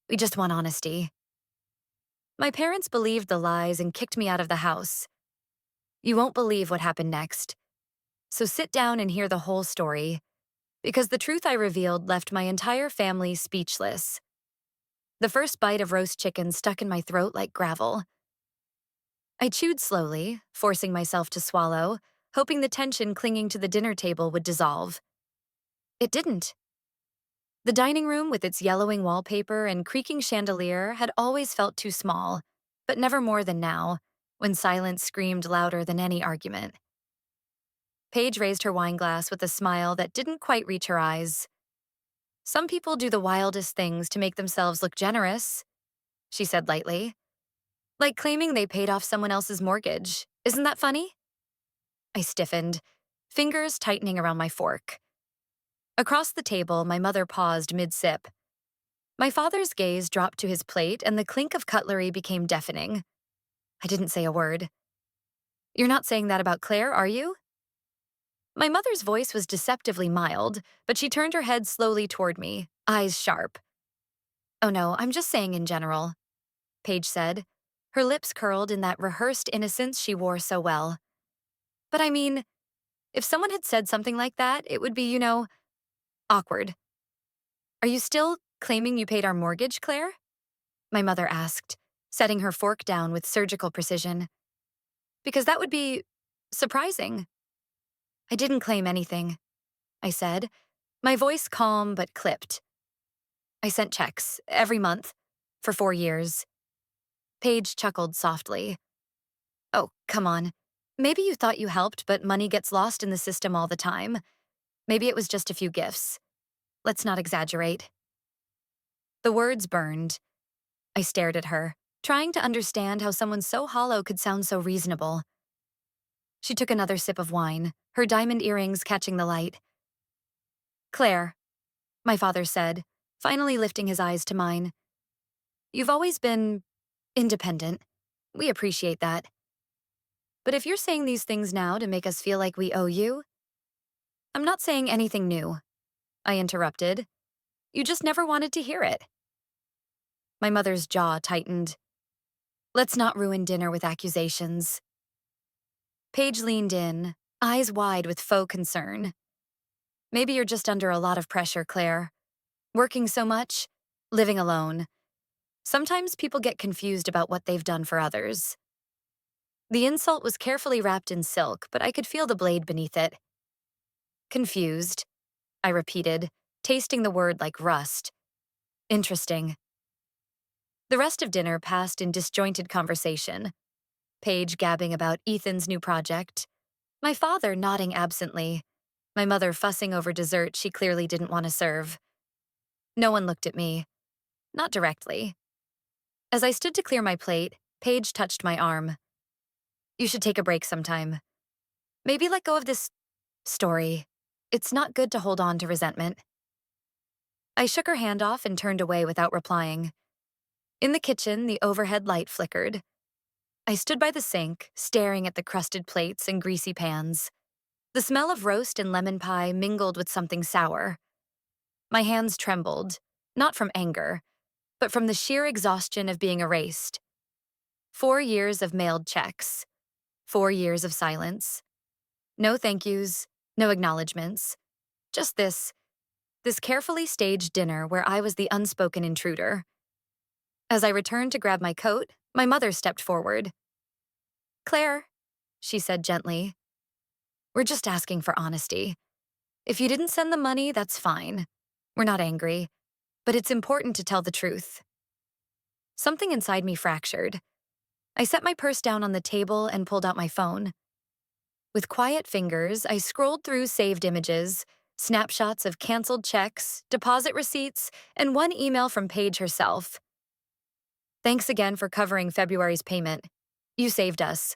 We just want honesty. My parents believed the lies and kicked me out of the house. You won't believe what happened next. So sit down and hear the whole story, because the truth I revealed left my entire family speechless. The first bite of roast chicken stuck in my throat like gravel. I chewed slowly, forcing myself to swallow, hoping the tension clinging to the dinner table would dissolve. It didn't. The dining room, with its yellowing wallpaper and creaking chandelier, had always felt too small, but never more than now, when silence screamed louder than any argument. Paige raised her wine glass with a smile that didn't quite reach her eyes. Some people do the wildest things to make themselves look generous, she said lightly. Like claiming they paid off someone else's mortgage. Isn't that funny? I stiffened, fingers tightening around my fork. Across the table, my mother paused mid-sip. My father's gaze dropped to his plate, and the clink of cutlery became deafening. I didn't say a word. You're not saying that about Claire, are you? My mother's voice was deceptively mild, but she turned her head slowly toward me, eyes sharp. Oh no, I'm just saying in general, Paige said, her lips curled in that rehearsed innocence she wore so well. But I mean, if someone had said something like that, it would be, awkward. Are you still claiming you paid our mortgage, Claire? My mother asked, setting her fork down with surgical precision. Because that would be surprising. I didn't claim anything, I said, my voice calm but clipped. I sent checks every month for 4 years. Paige chuckled softly. Oh, come on. Maybe you thought you helped, but money gets lost in the system all the time. Maybe it was just a few gifts. Let's not exaggerate. The words burned. I stared at her, trying to understand how someone so hollow could sound so reasonable. She took another sip of wine, her diamond earrings catching the light. Claire, my father said, finally lifting his eyes to mine. You've always been independent. We appreciate that. But if you're saying these things now to make us feel like we owe you, I'm not saying anything new, I interrupted. You just never wanted to hear it. My mother's jaw tightened. Let's not ruin dinner with accusations. Paige leaned in, eyes wide with faux concern. Maybe you're just under a lot of pressure, Claire. Working so much, living alone. Sometimes people get confused about what they've done for others. The insult was carefully wrapped in silk, but I could feel the blade beneath it. Confused, I repeated, tasting the word like rust. Interesting. The rest of dinner passed in disjointed conversation. Paige gabbing about Ethan's new project, my father nodding absently, my mother fussing over dessert she clearly didn't want to serve. No one looked at me. Not directly. As I stood to clear my plate, Paige touched my arm. You should take a break sometime. Maybe let go of this story. It's not good to hold on to resentment. I shook her hand off and turned away without replying. In the kitchen, the overhead light flickered. I stood by the sink, staring at the crusted plates and greasy pans. The smell of roast and lemon pie mingled with something sour. My hands trembled, not from anger, but from the sheer exhaustion of being erased. 4 years of mailed checks. 4 years of silence. No thank yous, no acknowledgements. Just this carefully staged dinner where I was the unspoken intruder. As I returned to grab my coat, my mother stepped forward. Claire, she said gently, we're just asking for honesty. If you didn't send the money, that's fine. We're not angry, but it's important to tell the truth. Something inside me fractured. I set my purse down on the table and pulled out my phone. With quiet fingers, I scrolled through saved images, snapshots of canceled checks, deposit receipts, and one email from Paige herself. Thanks again for covering February's payment. You saved us.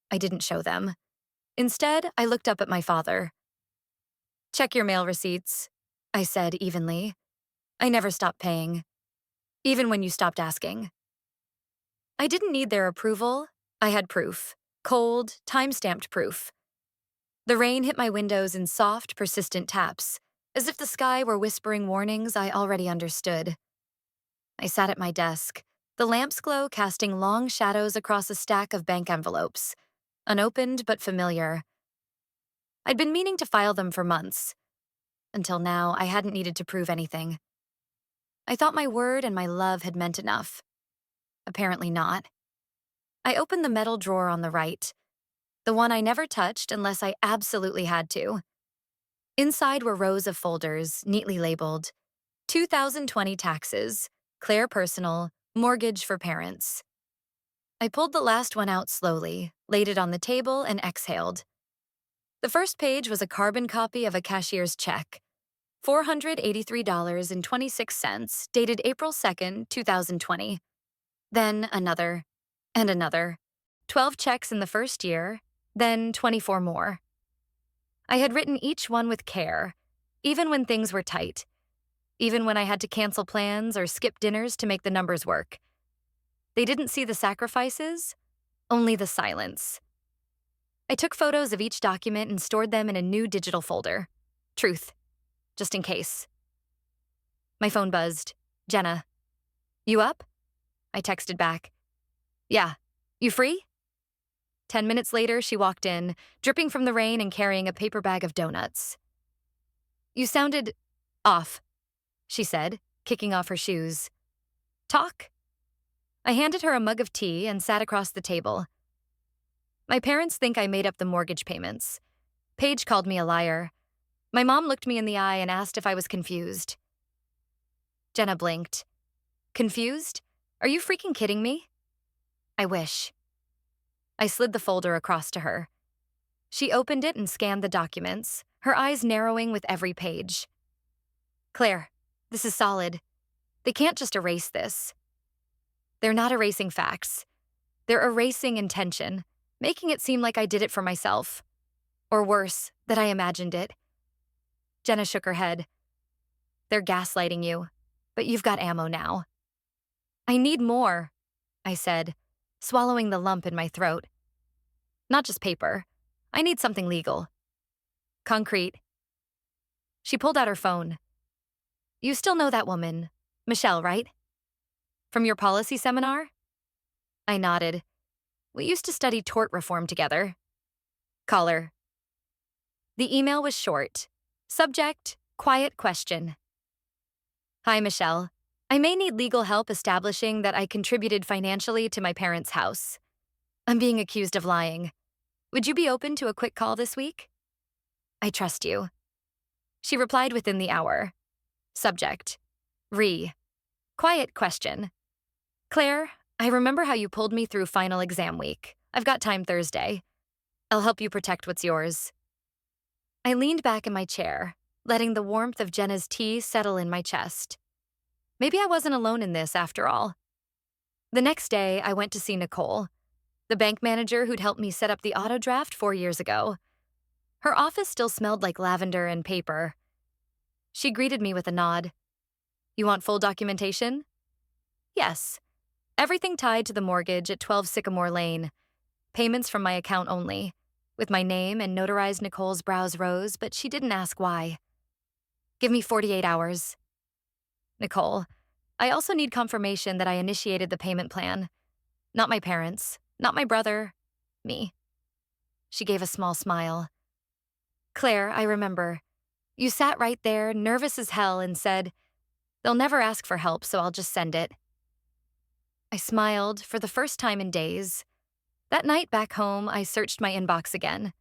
I didn't show them. Instead, I looked up at my father. Check your mail receipts, I said evenly. I never stopped paying, even when you stopped asking. I didn't need their approval. I had proof. Cold, time-stamped proof. The rain hit my windows in soft, persistent taps, as if the sky were whispering warnings I already understood. I sat at my desk, the lamp's glow casting long shadows across a stack of bank envelopes, unopened but familiar. I'd been meaning to file them for months. Until now, I hadn't needed to prove anything. I thought my word and my love had meant enough. Apparently not. I opened the metal drawer on the right, the one I never touched unless I absolutely had to. Inside were rows of folders, neatly labeled 2020 taxes, Claire personal, mortgage for parents. I pulled the last one out slowly, laid it on the table, and exhaled. The first page was a carbon copy of a cashier's check, $483.26, dated April 2nd, 2020. Then another, and another. 12 checks in the first year, then 24 more. I had written each one with care, even when things were tight, even when I had to cancel plans or skip dinners to make the numbers work. They didn't see the sacrifices, only the silence. I took photos of each document and stored them in a new digital folder. Truth, just in case. My phone buzzed. Jenna. You up? I texted back. Yeah. You free? 10 minutes later, she walked in, dripping from the rain and carrying a paper bag of donuts. You sounded off, she said, kicking off her shoes. Talk? I handed her a mug of tea and sat across the table. My parents think I made up the mortgage payments. Paige called me a liar. My mom looked me in the eye and asked if I was confused. Jenna blinked. Confused? Are you freaking kidding me? I wish. I slid the folder across to her. She opened it and scanned the documents, her eyes narrowing with every page. Claire, this is solid. They can't just erase this. They're not erasing facts. They're erasing intention, making it seem like I did it for myself. Or worse, that I imagined it. Jenna shook her head. They're gaslighting you, but you've got ammo now. I need more, I said, swallowing the lump in my throat. Not just paper. I need something legal. Concrete. She pulled out her phone. You still know that woman, Michelle, right? From your policy seminar? I nodded. We used to study tort reform together. Call her. The email was short. Subject, quiet question. Hi, Michelle. I may need legal help establishing that I contributed financially to my parents' house. I'm being accused of lying. Would you be open to a quick call this week? I trust you. She replied within the hour. Subject. Quiet question. Claire, I remember how you pulled me through final exam week. I've got time Thursday. I'll help you protect what's yours. I leaned back in my chair, letting the warmth of Jenna's tea settle in my chest. Maybe I wasn't alone in this after all. The next day, I went to see Nicole, the bank manager who'd helped me set up the auto draft 4 years ago. Her office still smelled like lavender and paper. She greeted me with a nod. You want full documentation? Yes. Everything tied to the mortgage at 12 Sycamore Lane. Payments from my account only, with my name and notarized. Nicole's brows rose, but she didn't ask why. Give me 48 hours. Nicole, I also need confirmation that I initiated the payment plan. Not my parents, not my brother, me. She gave a small smile. Claire, I remember. You sat right there, nervous as hell, and said, they'll never ask for help, so I'll just send it. I smiled for the first time in days. That night back home, I searched my inbox again.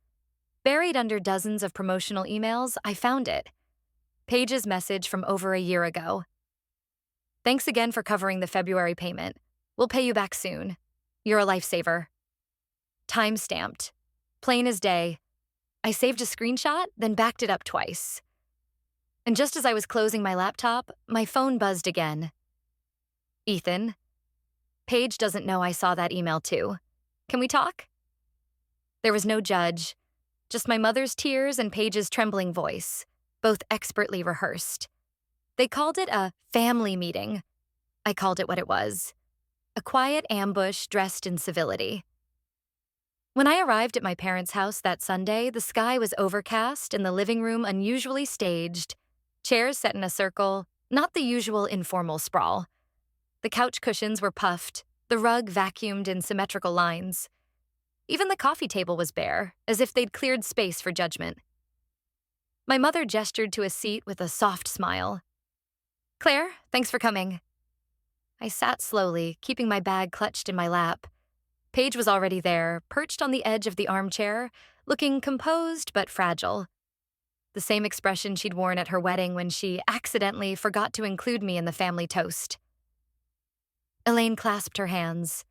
Buried under dozens of promotional emails, I found it. Paige's message from over a year ago. Thanks again for covering the February payment. We'll pay you back soon. You're a lifesaver. Time-stamped. Plain as day. I saved a screenshot, then backed it up twice. And just as I was closing my laptop, my phone buzzed again. Ethan. Paige doesn't know I saw that email too. Can we talk? There was no judge, just my mother's tears and Paige's trembling voice, both expertly rehearsed. They called it a family meeting. I called it what it was. A quiet ambush dressed in civility. When I arrived at my parents' house that Sunday, the sky was overcast and the living room unusually staged, chairs set in a circle, not the usual informal sprawl. The couch cushions were puffed, the rug vacuumed in symmetrical lines. Even the coffee table was bare, as if they'd cleared space for judgment. My mother gestured to a seat with a soft smile. "Claire, thanks for coming." I sat slowly, keeping my bag clutched in my lap. Paige was already there, perched on the edge of the armchair, looking composed but fragile. The same expression she'd worn at her wedding when she accidentally forgot to include me in the family toast. Elaine clasped her hands.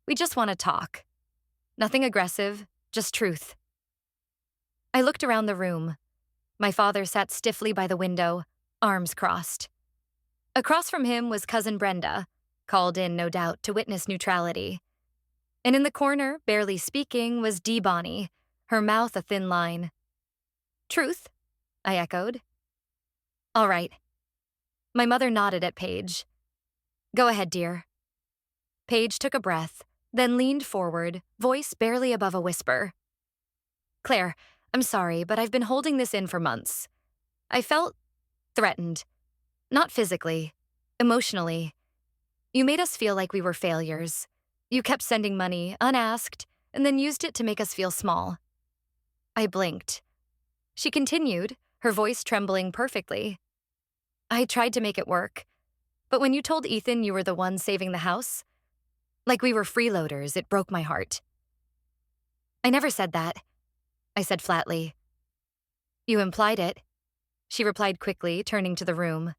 "We just want to talk. Nothing aggressive, just truth." I looked around the room. My father sat stiffly by the window, arms crossed. Across from him was Cousin Brenda, called in, no doubt, to witness neutrality. And in the corner, barely speaking, was Dee Bonnie, her mouth a thin line. "Truth?" I echoed. "All right." My mother nodded at Paige. "Go ahead, dear." Paige took a breath, then leaned forward, voice barely above a whisper. "Claire, I'm sorry, but I've been holding this in for months. I felt threatened. Not physically, emotionally. You made us feel like we were failures. You kept sending money, unasked, and then used it to make us feel small." I blinked. She continued, her voice trembling perfectly. "I tried to make it work. But when you told Ethan you were the one saving the house, like we were freeloaders, it broke my heart." "I never said that," I said flatly. "You implied it," she replied quickly, turning to the room.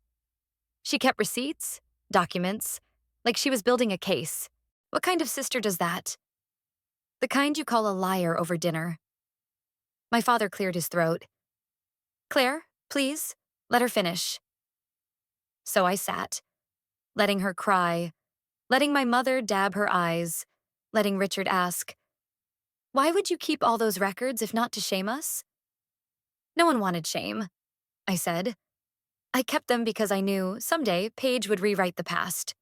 She kept receipts, documents, like she was building a case. "What kind of sister does that?" "The kind you call a liar over dinner." My father cleared his throat. "Claire, please, let her finish." So I sat, letting her cry, letting my mother dab her eyes, letting Richard ask, "Why would you keep all those records if not to shame us?" "No one wanted shame," I said. "I kept them because I knew, someday, Paige would rewrite the past."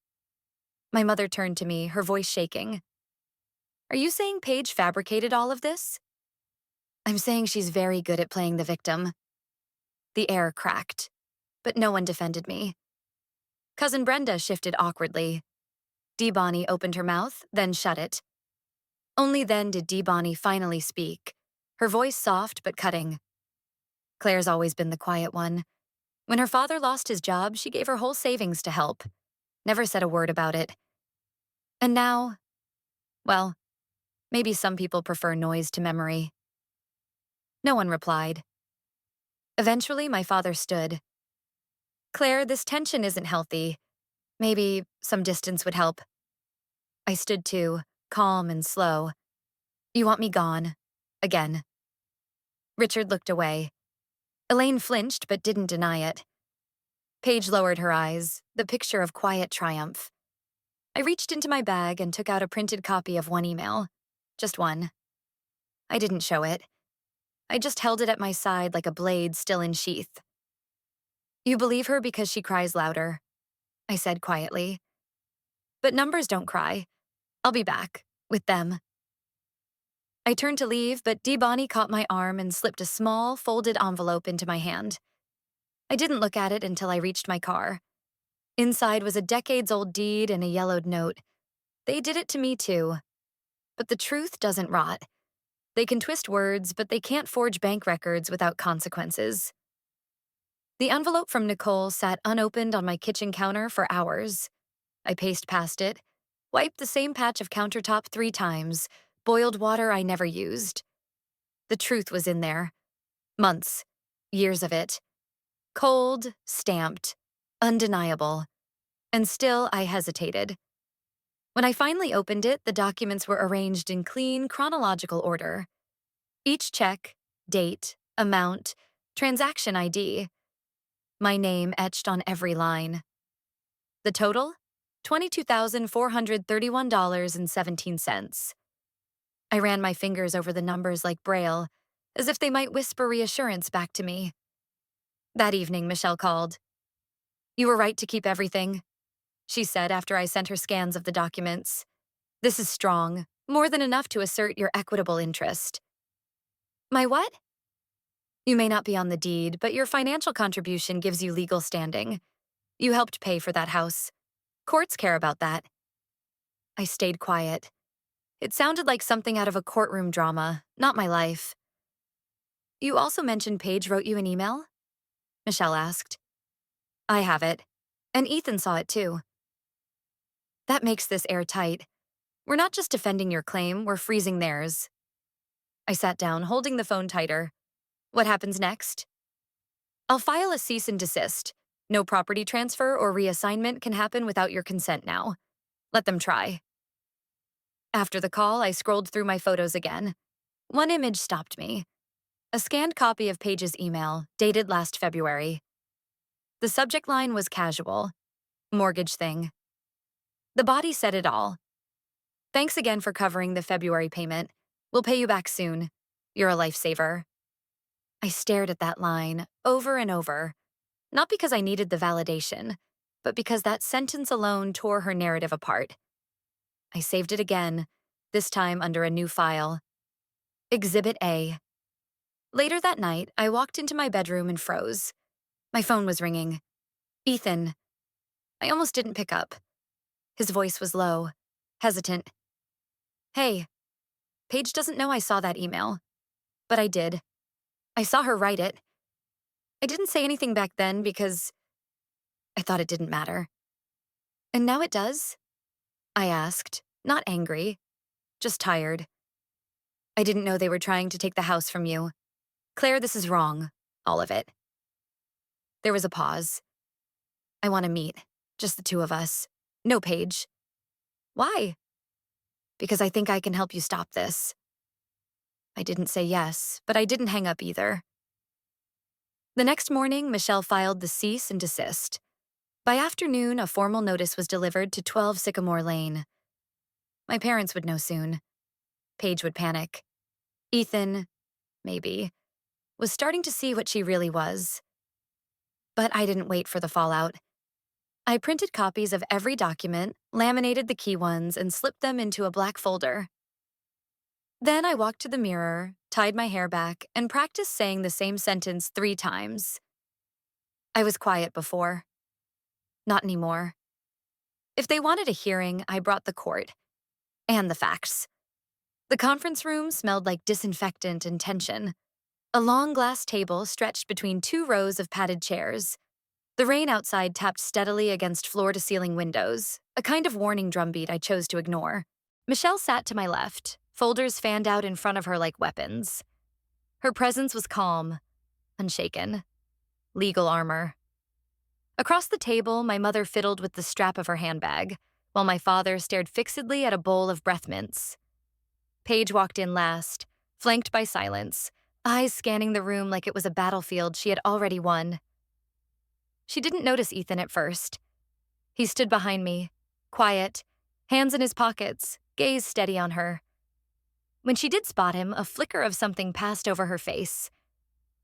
My mother turned to me, her voice shaking. "Are you saying Paige fabricated all of this?" "I'm saying she's very good at playing the victim." The air cracked, but no one defended me. Cousin Brenda shifted awkwardly. Dee Bonnie opened her mouth, then shut it. Only then did Dee Bonnie finally speak, her voice soft but cutting. "Claire's always been the quiet one. When her father lost his job, she gave her whole savings to help. Never said a word about it. And now, well, maybe some people prefer noise to memory." No one replied. Eventually, my father stood. "Claire, this tension isn't healthy. Maybe some distance would help." I stood too, calm and slow. "You want me gone. Again." Richard looked away. Elaine flinched but didn't deny it. Paige lowered her eyes, the picture of quiet triumph. I reached into my bag and took out a printed copy of one email. Just one. I didn't show it. I just held it at my side like a blade still in sheath. "You believe her because she cries louder," I said quietly. "But numbers don't cry. I'll be back. With them." I turned to leave, but Dee Bonnie caught my arm and slipped a small, folded envelope into my hand. I didn't look at it until I reached my car. Inside was a decades-old deed and a yellowed note. They did it to me too. But the truth doesn't rot. They can twist words, but they can't forge bank records without consequences. The envelope from Nicole sat unopened on my kitchen counter for hours. I paced past it, wiped the same patch of countertop 3 times, boiled water I never used. The truth was in there. Months, years of it. Cold, stamped, undeniable. And still I hesitated. When I finally opened it, the documents were arranged in clean, chronological order. Each check, date, amount, transaction ID. My name etched on every line. The total? $22,431.17. I ran my fingers over the numbers like Braille, as if they might whisper reassurance back to me. That evening, Michelle called. "You were right to keep everything," she said after I sent her scans of the documents. "This is strong, more than enough to assert your equitable interest." "My what?" "You may not be on the deed, but your financial contribution gives you legal standing. You helped pay for that house. Courts care about that. I stayed quiet. It sounded like something out of a courtroom drama, not my life. You also mentioned Paige wrote you an email? Michelle asked. I have it. And Ethan saw it too. That makes this airtight. We're not just defending your claim, we're freezing theirs. I sat down, holding the phone tighter. What happens next? I'll file a cease and desist. No property transfer or reassignment can happen without your consent now. Let them try. After the call, I scrolled through my photos again. One image stopped me. A scanned copy of Paige's email, dated last February. The subject line was casual. Mortgage thing. The body said it all. Thanks again for covering the February payment. We'll pay you back soon. You're a lifesaver. I stared at that line over and over, not because I needed the validation, but because that sentence alone tore her narrative apart. I saved it again, this time under a new file. Exhibit A. Later that night, I walked into my bedroom and froze. My phone was ringing. Ethan. I almost didn't pick up. His voice was low, hesitant. Hey, Paige doesn't know I saw that email. But I did. I saw her write it. I didn't say anything back then because I thought it didn't matter. And now it does? I asked, not angry, just tired. I didn't know they were trying to take the house from you. Claire, this is wrong. All of it. There was a pause. I want to meet. Just the two of us. No Paige. Why? Because I think I can help you stop this. I didn't say yes, but I didn't hang up either. The next morning, Michelle filed the cease and desist. By afternoon, a formal notice was delivered to 12 Sycamore Lane. My parents would know soon. Paige would panic. Ethan, maybe, was starting to see what she really was. But I didn't wait for the fallout. I printed copies of every document, laminated the key ones, and slipped them into a black folder. Then I walked to the mirror, tied my hair back, and practiced saying the same sentence 3 times. I was quiet before. Not anymore. If they wanted a hearing, I brought the court. And the facts. The conference room smelled like disinfectant and tension. A long glass table stretched between 2 rows of padded chairs. The rain outside tapped steadily against floor-to-ceiling windows, a kind of warning drumbeat I chose to ignore. Michelle sat to my left, folders fanned out in front of her like weapons. Her presence was calm, unshaken. Legal armor. Across the table, my mother fiddled with the strap of her handbag, while my father stared fixedly at a bowl of breath mints. Paige walked in last, flanked by silence, eyes scanning the room like it was a battlefield she had already won. She didn't notice Ethan at first. He stood behind me, quiet, hands in his pockets, gaze steady on her. When she did spot him, a flicker of something passed over her face.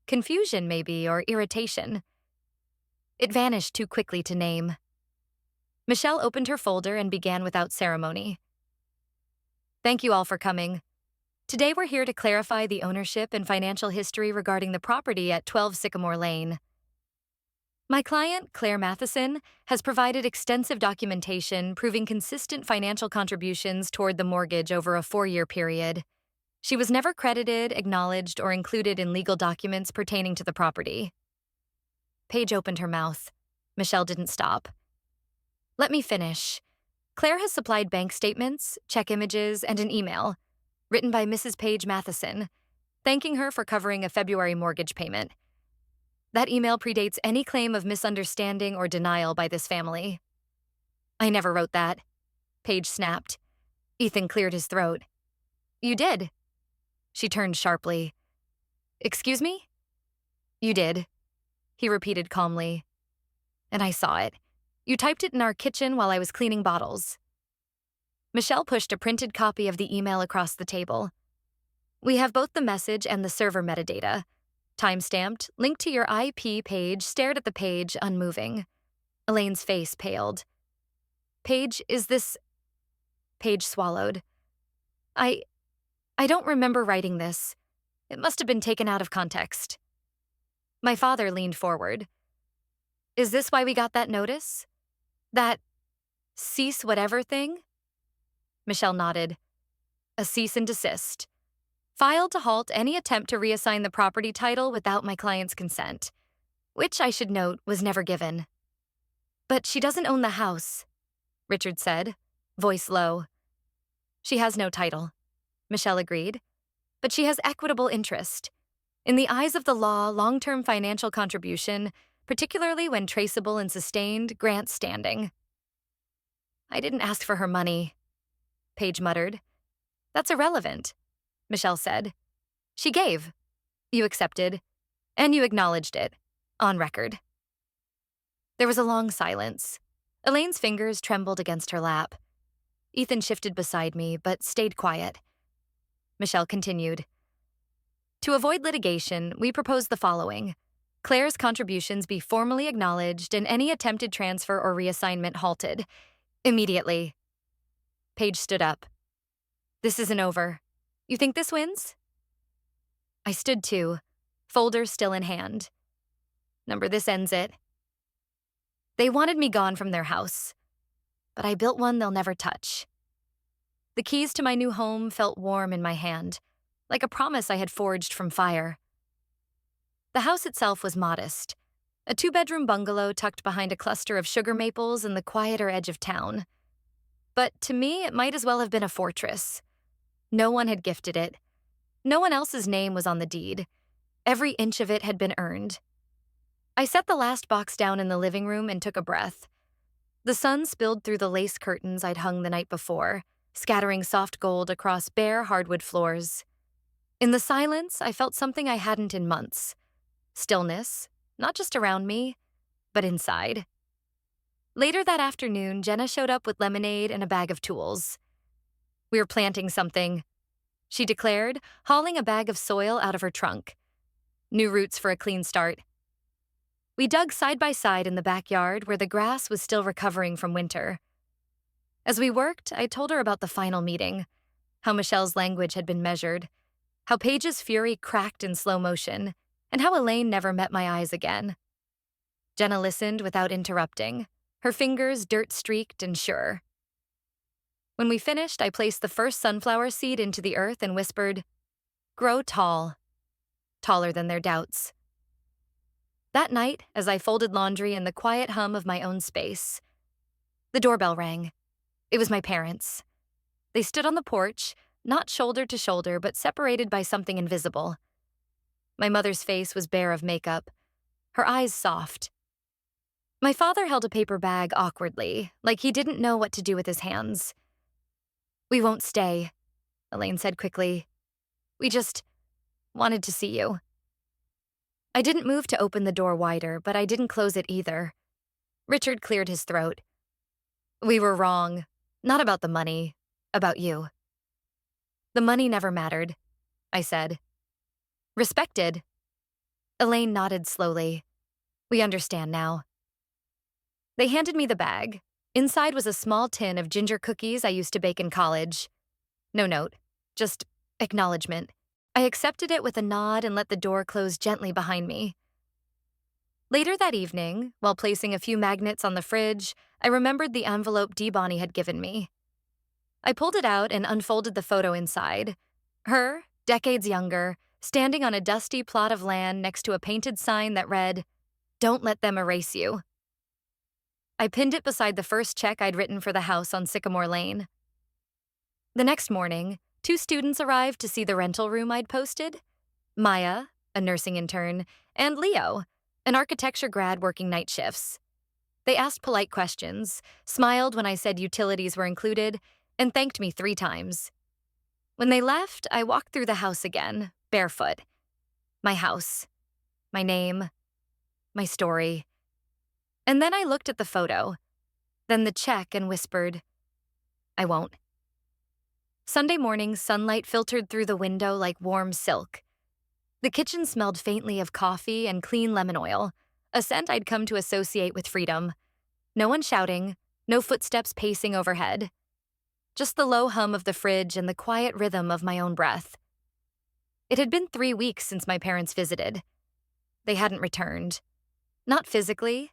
Confusion, maybe, or irritation. It vanished too quickly to name. Michelle opened her folder and began without ceremony. Thank you all for coming. Today we're here to clarify the ownership and financial history regarding the property at 12 Sycamore Lane. My client, Claire Matheson, has provided extensive documentation proving consistent financial contributions toward the mortgage over a 4-year period. She was never credited, acknowledged, or included in legal documents pertaining to the property. Paige opened her mouth. Michelle didn't stop. Let me finish. Claire has supplied bank statements, check images, and an email, written by Mrs. Paige Matheson, thanking her for covering a February mortgage payment. That email predates any claim of misunderstanding or denial by this family. I never wrote that. Paige snapped. Ethan cleared his throat. You did. She turned sharply. Excuse me? You did, he repeated calmly. And I saw it. You typed it in our kitchen while I was cleaning bottles. Michelle pushed a printed copy of the email across the table. We have both the message and the server metadata. Time-stamped, linked to your IP page, stared at the page, unmoving. Elaine's face paled. Paige, is this... Paige swallowed. I don't remember writing this. It must have been taken out of context. My father leaned forward. Is this why we got that notice? That Cease whatever thing? Michelle nodded. A cease and desist. Filed to halt any attempt to reassign the property title without my client's consent, which I should note was never given. But she doesn't own the house, Richard said, voice low. She has no title, Michelle agreed, but she has equitable interest. In the eyes of the law, long-term financial contribution, particularly when traceable and sustained, grants standing. I didn't ask for her money, Paige muttered. That's irrelevant, Michelle said. She gave. You accepted. And you acknowledged it. On record. There was a long silence. Elaine's fingers trembled against her lap. Ethan shifted beside me, but stayed quiet. Michelle continued. To avoid litigation, we propose the following. Claire's contributions be formally acknowledged and any attempted transfer or reassignment halted. Immediately. Paige stood up. This isn't over. You think this wins? I stood too, folder still in hand. Number this ends it. They wanted me gone from their house, but I built one they'll never touch. The keys to my new home felt warm in my hand, like a promise I had forged from fire. The house itself was modest, a 2-bedroom bungalow tucked behind a cluster of sugar maples in the quieter edge of town. But to me, it might as well have been a fortress. No one had gifted it. No one else's name was on the deed. Every inch of it had been earned. I set the last box down in the living room and took a breath. The sun spilled through the lace curtains I'd hung the night before, scattering soft gold across bare hardwood floors. In the silence, I felt something I hadn't in months. Stillness, not just around me, but inside. Later that afternoon, Jenna showed up with lemonade and a bag of tools. We're planting something, she declared, hauling a bag of soil out of her trunk. New roots for a clean start. We dug side by side in the backyard where the grass was still recovering from winter. As we worked, I told her about the final meeting, how Michelle's language had been measured, how Paige's fury cracked in slow motion, and how Elaine never met my eyes again. Jenna listened without interrupting, her fingers dirt-streaked and sure. When we finished, I placed the first sunflower seed into the earth and whispered, "Grow tall, taller than their doubts." That night, as I folded laundry in the quiet hum of my own space, the doorbell rang. It was my parents. They stood on the porch, not shoulder to shoulder, but separated by something invisible. My mother's face was bare of makeup, her eyes soft. My father held a paper bag awkwardly, like he didn't know what to do with his hands. "We won't stay," Elaine said quickly. "We just wanted to see you." I didn't move to open the door wider, but I didn't close it either. Richard cleared his throat. "We were wrong. Not about the money. About you." "The money never mattered," I said. "Respected." Elaine nodded slowly. "We understand now." They handed me the bag. Inside was a small tin of ginger cookies I used to bake in college. No note, just acknowledgement. I accepted it with a nod and let the door close gently behind me. Later that evening, while placing a few magnets on the fridge, I remembered the envelope Dee Bonnie had given me. I pulled it out and unfolded the photo inside. Her, decades younger, standing on a dusty plot of land next to a painted sign that read, "Don't let them erase you." I pinned it beside the first check I'd written for the house on Sycamore Lane. The next morning, 2 students arrived to see the rental room I'd posted. Maya, a nursing intern, and Leo, an architecture grad working night shifts. They asked polite questions, smiled when I said utilities were included, and thanked me 3 times. When they left, I walked through the house again, barefoot. My house, my name, my story. And then I looked at the photo, then the check and whispered, "I won't." Sunday morning, sunlight filtered through the window like warm silk. The kitchen smelled faintly of coffee and clean lemon oil, a scent I'd come to associate with freedom. No one shouting, no footsteps pacing overhead. Just the low hum of the fridge and the quiet rhythm of my own breath. It had been 3 weeks since my parents visited. They hadn't returned. Not physically,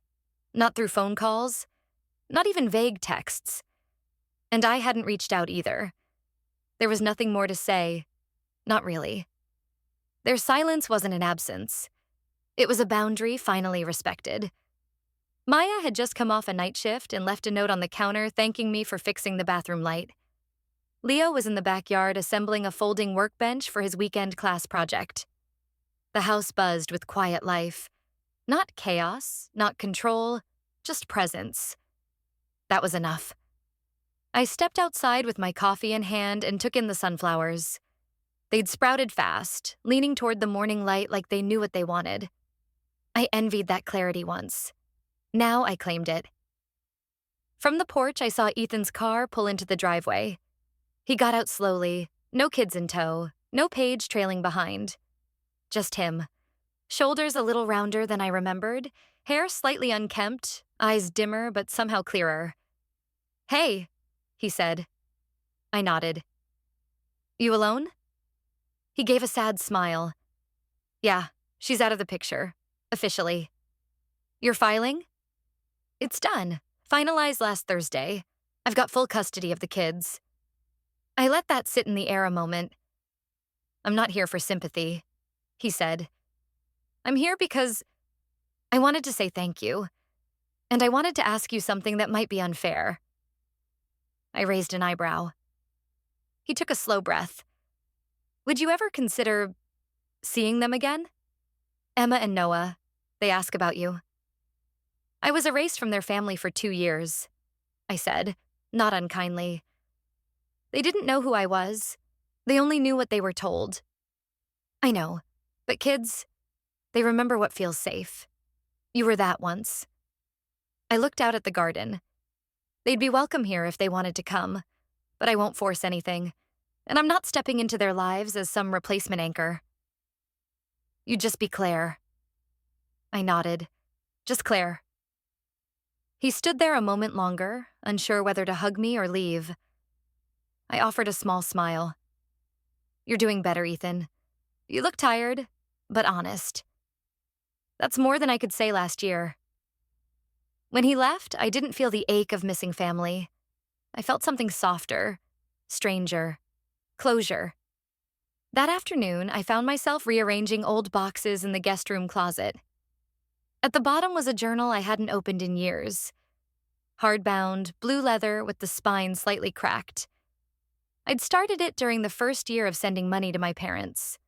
not through phone calls, not even vague texts. And I hadn't reached out either. There was nothing more to say. Not really. Their silence wasn't an absence. It was a boundary finally respected. Maya had just come off a night shift and left a note on the counter thanking me for fixing the bathroom light. Leo was in the backyard assembling a folding workbench for his weekend class project. The house buzzed with quiet life. Not chaos, not control, just presence. That was enough. I stepped outside with my coffee in hand and took in the sunflowers. They'd sprouted fast, leaning toward the morning light like they knew what they wanted. I envied that clarity once. Now I claimed it. From the porch, I saw Ethan's car pull into the driveway. He got out slowly, no kids in tow, no Paige trailing behind. Just him. Shoulders a little rounder than I remembered, hair slightly unkempt, eyes dimmer but somehow clearer. "Hey," he said. I nodded. "You alone?" He gave a sad smile. "Yeah, she's out of the picture. Officially." "You're filing?" "It's done. Finalized last Thursday. I've got full custody of the kids." I let that sit in the air a moment. "I'm not here for sympathy," he said. "I'm here because I wanted to say thank you, and I wanted to ask you something that might be unfair." I raised an eyebrow. He took a slow breath. "Would you ever consider seeing them again? Emma and Noah, they ask about you." "I was erased from their family for 2 years," I said, not unkindly. "They didn't know who I was. They only knew what they were told." "I know, but kids, they remember what feels safe. You were that once." I looked out at the garden. They'd be welcome here if they wanted to come, but I won't force anything, and I'm not stepping into their lives as some replacement anchor. "You'd just be Claire." I nodded. "Just Claire." He stood there a moment longer, unsure whether to hug me or leave. I offered a small smile. "You're doing better, Ethan. You look tired, but honest." That's more than I could say last year. When he left, I didn't feel the ache of missing family. I felt something softer, stranger, closure. That afternoon, I found myself rearranging old boxes in the guest room closet. At the bottom was a journal I hadn't opened in years. Hardbound, blue leather with the spine slightly cracked. I'd started it during the first year of sending money to my parents.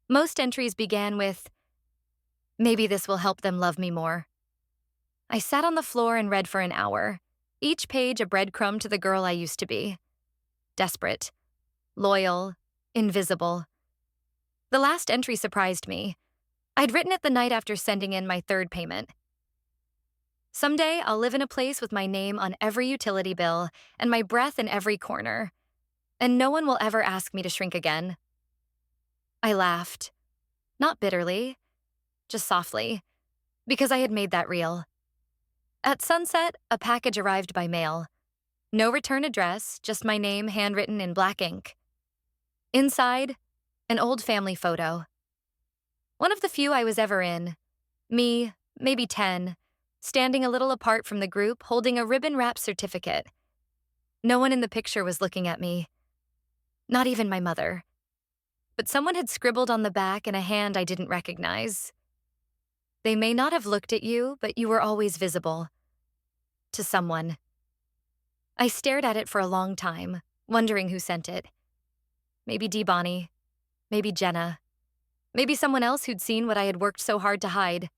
Most entries began with, "Maybe this will help them love me more." I sat on the floor and read for an hour, each page a breadcrumb to the girl I used to be. Desperate, loyal, invisible. The last entry surprised me. I'd written it the night after sending in my third payment. "Someday I'll live in a place with my name on every utility bill and my breath in every corner, and no one will ever ask me to shrink again." I laughed. Not bitterly, just softly, because I had made that real. At sunset, a package arrived by mail. No return address, just my name handwritten in black ink. Inside, an old family photo. One of the few I was ever in. Me, maybe 10, standing a little apart from the group, holding a ribbon-wrapped certificate. No one in the picture was looking at me. Not even my mother. But someone had scribbled on the back in a hand I didn't recognize. "They may not have looked at you, but you were always visible." To someone. I stared at it for a long time, wondering who sent it. Maybe Dee Bonnie. Maybe Jenna. Maybe someone else who'd seen what I had worked so hard to hide.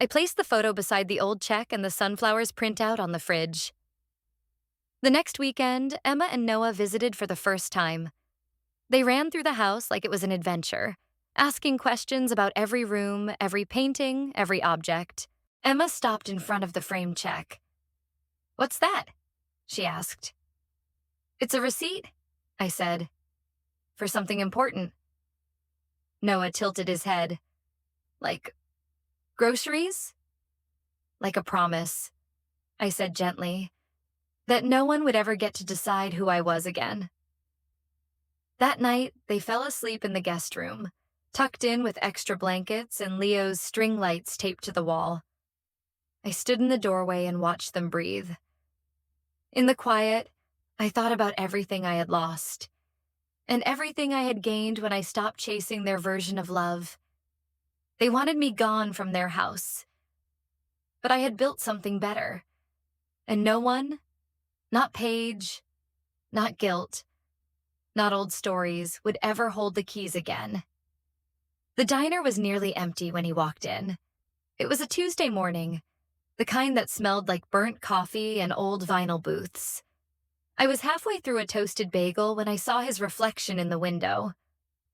I placed the photo beside the old check and the sunflowers printout on the fridge. The next weekend, Emma and Noah visited for the first time. They ran through the house like it was an adventure, asking questions about every room, every painting, every object. Emma stopped in front of the framed check. "What's that?" she asked. "It's a receipt," I said. "For something important." Noah tilted his head. "Like groceries?" "Like a promise," I said gently, "that no one would ever get to decide who I was again." That night, they fell asleep in the guest room, tucked in with extra blankets and Leo's string lights taped to the wall. I stood in the doorway and watched them breathe, In the quiet, I thought about everything I had lost, and everything I had gained when I stopped chasing their version of love. They wanted me gone from their house, but I had built something better, and no one, not Paige, not guilt, not old stories, would ever hold the keys again. The diner was nearly empty when he walked in. It was a Tuesday morning, the kind that smelled like burnt coffee and old vinyl booths. I was halfway through a toasted bagel when I saw his reflection in the window.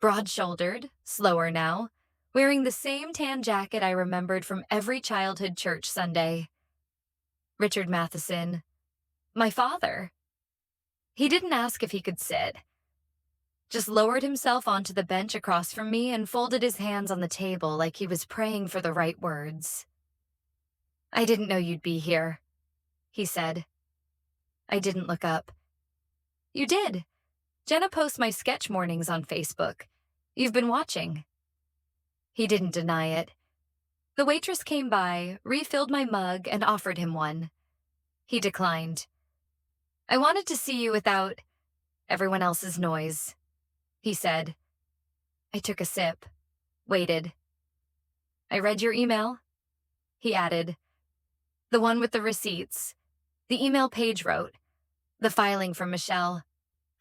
Broad-shouldered, slower now, wearing the same tan jacket I remembered from every childhood church Sunday. Richard Matheson. My father. He didn't ask if he could sit. Just lowered himself onto the bench across from me and folded his hands on the table like he was praying for the right words. "I didn't know you'd be here," he said. I didn't look up. "You did. Jenna posts my sketch mornings on Facebook. You've been watching." He didn't deny it. The waitress came by, refilled my mug, and offered him one. He declined. "I wanted to see you without everyone else's noise," he said. I took a sip, waited. "I read your email," he added. "The one with the receipts, the email Paige wrote, the filing from Michelle.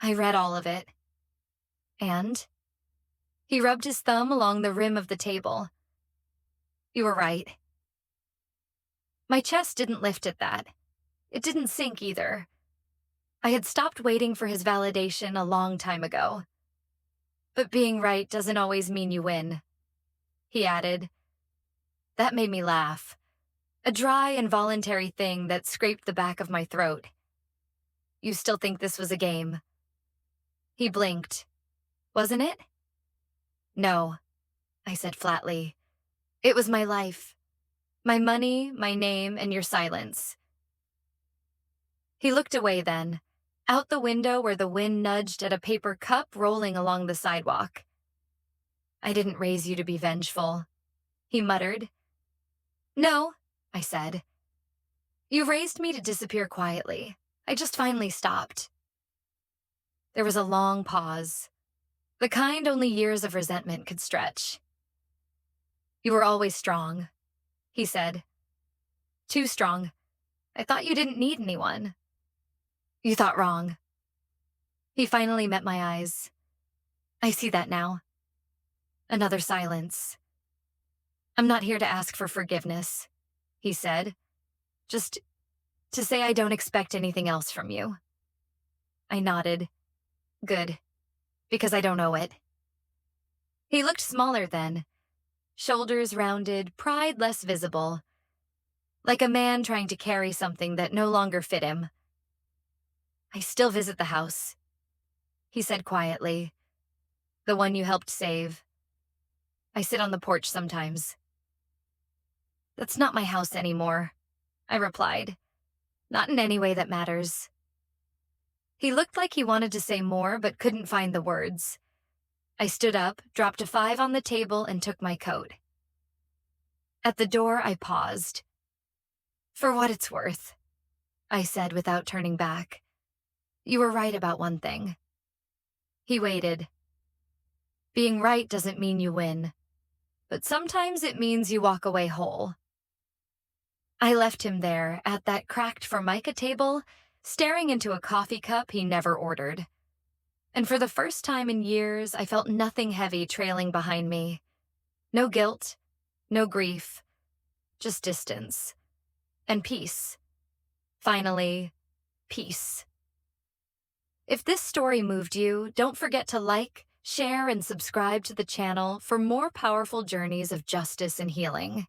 I read all of it." "And?" He rubbed his thumb along the rim of the table. "You were right." My chest didn't lift at that. It didn't sink either. I had stopped waiting for his validation a long time ago. "But being right doesn't always mean you win," he added. That made me laugh. A dry, involuntary thing that scraped the back of my throat. "You still think this was a game?" He blinked. "Wasn't it?" "No," I said flatly. "It was my life. My money, my name, and your silence." He looked away then, out the window where the wind nudged at a paper cup rolling along the sidewalk. "I didn't raise you to be vengeful," he muttered. "No," I said. "You raised me to disappear quietly. I just finally stopped." There was a long pause, the kind only years of resentment could stretch. "You were always strong," he said. "Too strong. I thought you didn't need anyone." "You thought wrong." He finally met my eyes. "I see that now." Another silence. "I'm not here to ask for forgiveness," he said. "Just to say I don't expect anything else from you." I nodded. "Good, because I don't owe it." He looked smaller then, shoulders rounded, pride less visible, like a man trying to carry something that no longer fit him. "I still visit the house," he said quietly. "The one you helped save. I sit on the porch sometimes." "That's not my house anymore," I replied. "Not in any way that matters." He looked like he wanted to say more but couldn't find the words. I stood up, dropped a 5 on the table, and took my coat. At the door, I paused. "For what it's worth," I said without turning back. "You were right about one thing." He waited. "Being right doesn't mean you win, but sometimes it means you walk away whole." I left him there, at that cracked Formica table, staring into a coffee cup he never ordered. And for the first time in years, I felt nothing heavy trailing behind me. No guilt, no grief, just distance. And peace. Finally, peace. If this story moved you, don't forget to like, share, and subscribe to the channel for more powerful journeys of justice and healing.